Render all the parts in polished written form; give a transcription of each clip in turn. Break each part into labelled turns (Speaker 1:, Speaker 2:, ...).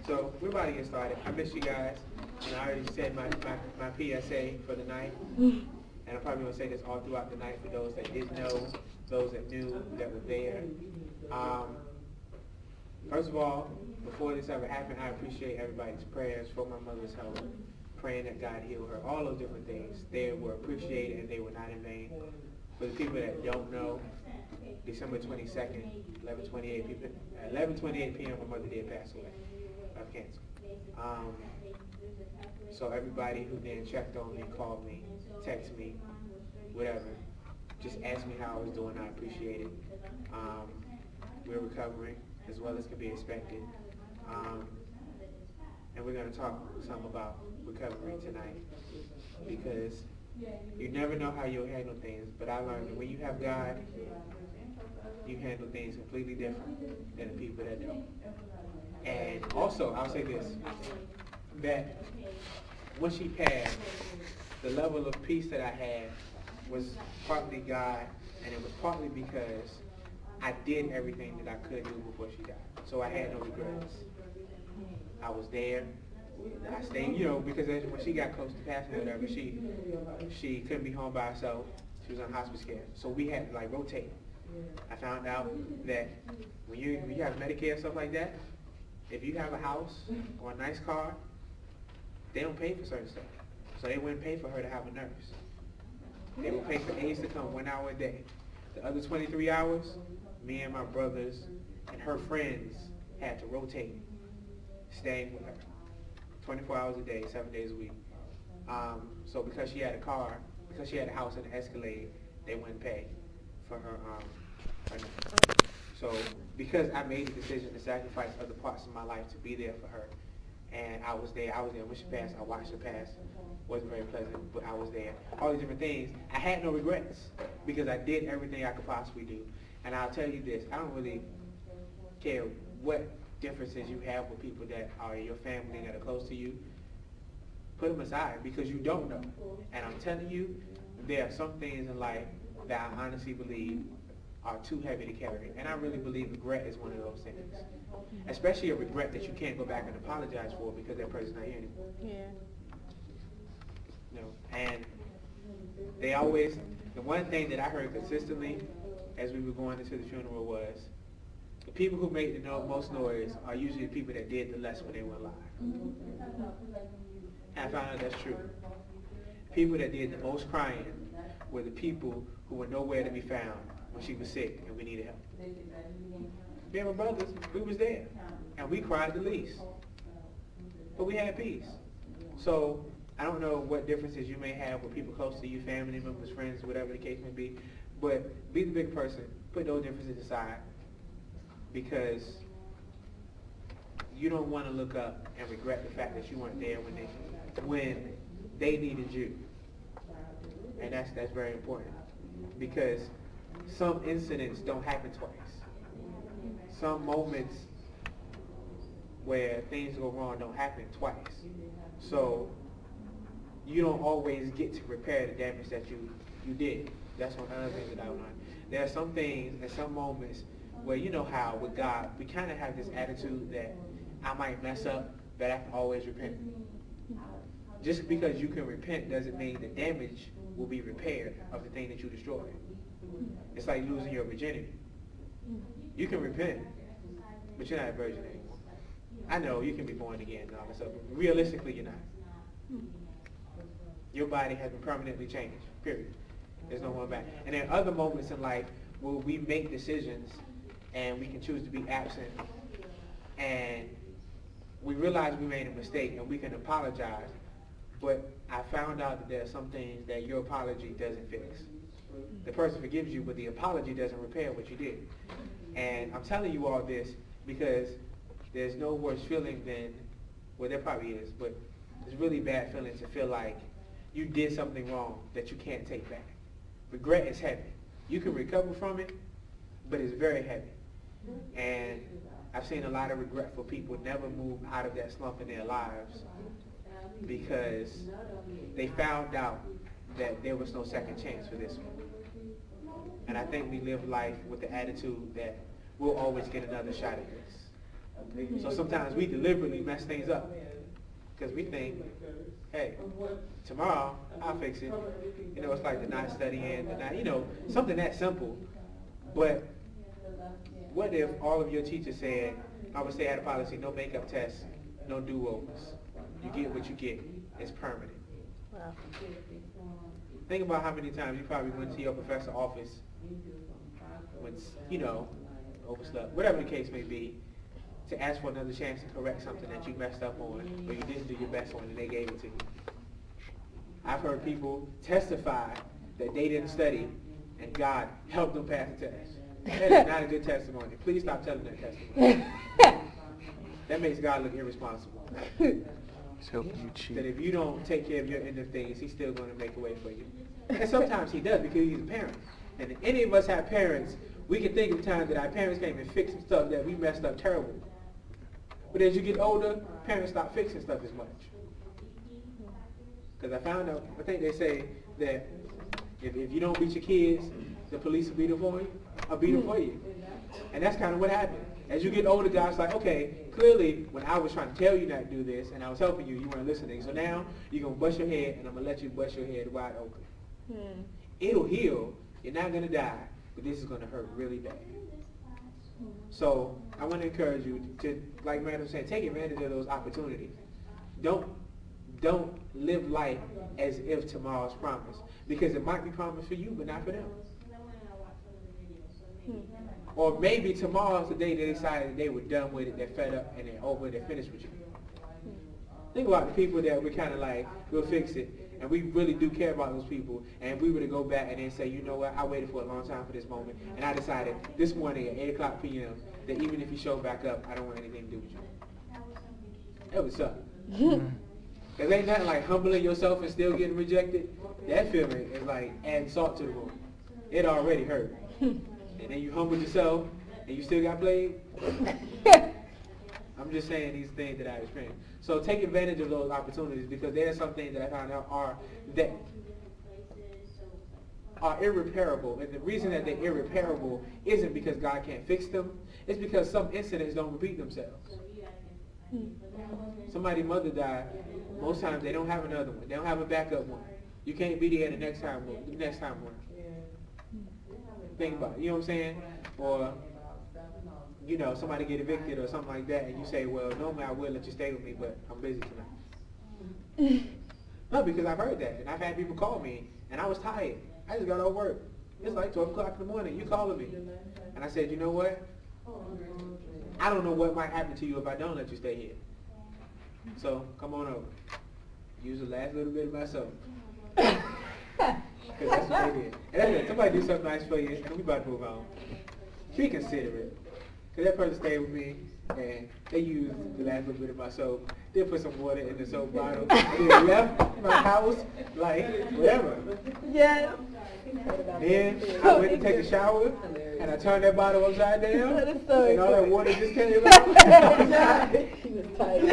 Speaker 1: So we're about to get started. I miss you guys. And I already said my PSA for the night. And I'm probably going to say this all throughout the night for those that didn't know, those that knew, that were there. First of all, before this ever happened, I appreciate everybody's prayers for my mother's health, praying that God heal her, all those different things. They were appreciated and they were not in vain. For the people that don't know, December 22nd, 11:28 p.m. my mother did pass away of cancer. So everybody who then checked on me, called me, texted me, whatever, just asked me how I was doing. I appreciate it. We're recovering as well as can be expected. And we're going to talk some about recovery tonight because you never know how you'll handle things, but I learned that when you have God, you handle things completely different than the people that don't. And also, I'll say this, that when she passed, the level of peace that I had was partly God, and it was partly because I did everything that I could do before she died. So I had no regrets. I was there. I stayed, because when she got close to passing or whatever, she couldn't be home by herself. She was on hospice care. So we had to rotate. I found out that when you have Medicare and stuff like that, if you have a house or a nice car, they don't pay for certain stuff. So they wouldn't pay for her to have a nurse. They would pay for aides to come 1 hour a day. The other 23 hours, me and my brothers and her friends had to rotate, staying with her 24 hours a day, 7 days a week. So because she had a car, because she had a house in the Escalade, they wouldn't pay for her nurse. So because I made the decision to sacrifice other parts of my life to be there for her, and I was there when she passed, I watched her pass. Wasn't very pleasant, but I was there. All these different things. I had no regrets because I did everything I could possibly do. And I'll tell you this, I don't really care what differences you have with people that are your family that are close to you. Put them aside because you don't know. And I'm telling you, there are some things in life that I honestly believe are too heavy to carry. And I really believe regret is one of those things. Especially a regret that you can't go back and apologize for because that person's not here anymore.
Speaker 2: Yeah.
Speaker 1: And the one thing that I heard consistently as we were going into the funeral was, the people who make the most noise are usually the people that did the less when they were alive. And I found out that's true. People that did the most crying were the people who were nowhere to be found when she was sick and we needed help. Me and my brothers, we was there. And we cried the least. But we had peace. So I don't know what differences you may have with people close to you, family members, friends, whatever the case may be, but be the big person. Put those differences aside because you don't want to look up and regret the fact that you weren't there when they needed you. And that's very important because some incidents don't happen twice. Some moments where things go wrong don't happen twice. So you don't always get to repair the damage that you did. That's one other thing that I learned. There are some things and some moments where you know how with God, we kind of have this attitude that I might mess up, but I can always repent. Just because you can repent doesn't mean the damage will be repaired of the thing that you destroyed. It's like losing your virginity. You can repent, but you're not a virgin anymore. I know you can be born again and all that stuff, but realistically you're not. Your body has been permanently changed, period. There's no going back. And there are other moments in life where we make decisions and we can choose to be absent and we realize we made a mistake and we can apologize, but I found out that there are some things that your apology doesn't fix. The person forgives you, but the apology doesn't repair what you did. And I'm telling you all this because there's no worse feeling than, well, there probably is, but it's really bad feeling to feel like you did something wrong that you can't take back. Regret is heavy. You can recover from it, but it's very heavy. And I've seen a lot of regretful people never move out of that slump in their lives because they found out that there was no second chance for this one. And I think we live life with the attitude that we'll always get another shot at this. So sometimes we deliberately mess things up because we think, hey, tomorrow I'll fix it. You know, it's like the not studying, the not, you know, something that simple. But what if all of your teachers said, I would say had a policy, no makeup tests, no do-overs. You get what you get. It's permanent.
Speaker 2: Wow.
Speaker 1: Think about how many times you probably went to your professor's office when, you know, overslept, whatever the case may be, to ask for another chance to correct something that you messed up on or you didn't do your best on and they gave it to you. I've heard people testify that they didn't study and God helped them pass the test. That is not a good testimony. Please stop telling that testimony. That makes God look irresponsible.
Speaker 3: He's helping you cheat.
Speaker 1: That if you don't take care of your end of things, he's still going to make a way for you. And sometimes he does because he's a parent. And if any of us have parents, we can think of times that our parents came and fixed some stuff that we messed up terrible. But as you get older, parents stop fixing stuff as much. Because I found out, I think they say that if you don't beat your kids, the police will beat them for you, or beat them for you. And that's kind of what happened. As you get older, God's like, okay, clearly when I was trying to tell you not to do this and I was helping you, you weren't listening. So now you're going to bust your head and I'm going to let you bust your head wide open. It'll heal. You're not going to die, but this is going to hurt really bad. So I want to encourage you to, like Madam said, take advantage of those opportunities. Don't live life as if tomorrow's promised, because it might be promised for you, but not for them. Or maybe tomorrow's the day they decided they were done with it, they're fed up, and they're over, they're finished with you. Think about the people that we're kind of like, we'll fix it, and we really do care about those people, and if we were to go back and then say, you know what, I waited for a long time for this moment, and I decided this morning at 8 o'clock p.m. that even if you show back up, I don't want anything to do with you. That would suck. Because ain't nothing like humbling yourself and still getting rejected. That feeling is like adding salt to the wound. It already hurt. And then you humbled yourself and you still got played. I'm just saying these things that I experienced. So take advantage of those opportunities, because there are some things that I found out are irreparable. And the reason that they're irreparable isn't because God can't fix them. It's because some incidents don't repeat themselves. Somebody's mother died. Most times they don't have another one. They don't have a backup one. You can't be there the next time one. Think about it. You know what I'm saying? Or, you know, somebody get evicted or something like that, and you say, well, normally I will let you stay with me, but I'm busy tonight. No, because I've heard that, and I've had people call me, and I was tired. I just got off work. It's like 12 o'clock in the morning. You calling me. And I said, you know what? I don't know what might happen to you if I don't let you stay here. So, come on over. Use the last little bit of myself. Because that's what they did. And that's it. Somebody do something nice for you, and we about to move on. Be considerate. Because that person stayed with me, and they used the last little bit of my soap. They put some water in the soap bottle, and they left my house, like, whatever.
Speaker 2: Yeah.
Speaker 1: Then I went to take a shower, and I turned that bottle upside down, and all that water just came out.
Speaker 2: She was tired.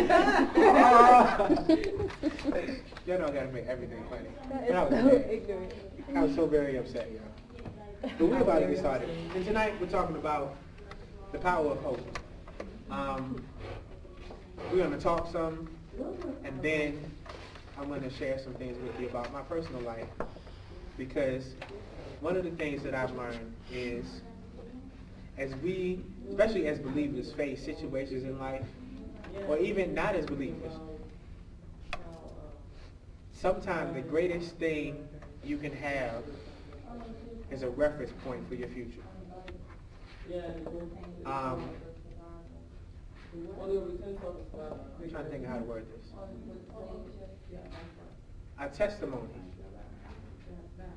Speaker 1: Y'all know I gotta make everything funny.
Speaker 2: That
Speaker 1: But I was
Speaker 2: is so
Speaker 1: mad.
Speaker 2: ignorant.
Speaker 1: I was so very upset, y'all. But we're about to get started. And tonight we're talking about the power of hope. We're going to talk some, and then I'm going to share some things with you about my personal life. Because one of the things that I've learned is, as we, especially as believers, face situations in life, or even not as believers, sometimes the greatest thing you can have is a reference point for your future. I'm trying to think of how to word this. A testimony.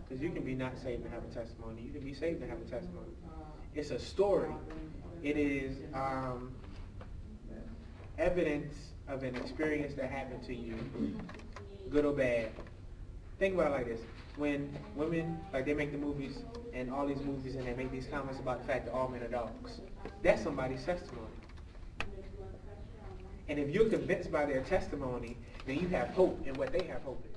Speaker 1: Because you can be not saved and have a testimony. You can be saved and have a testimony. It's a story. It is evidence of an experience that happened to you, good or bad. Think about it like this. When women, like they make the movies, and all these movies, and they make these comments about the fact that all men are dogs. That's somebody's testimony. And if you're convinced by their testimony, then you have hope in what they have hope in.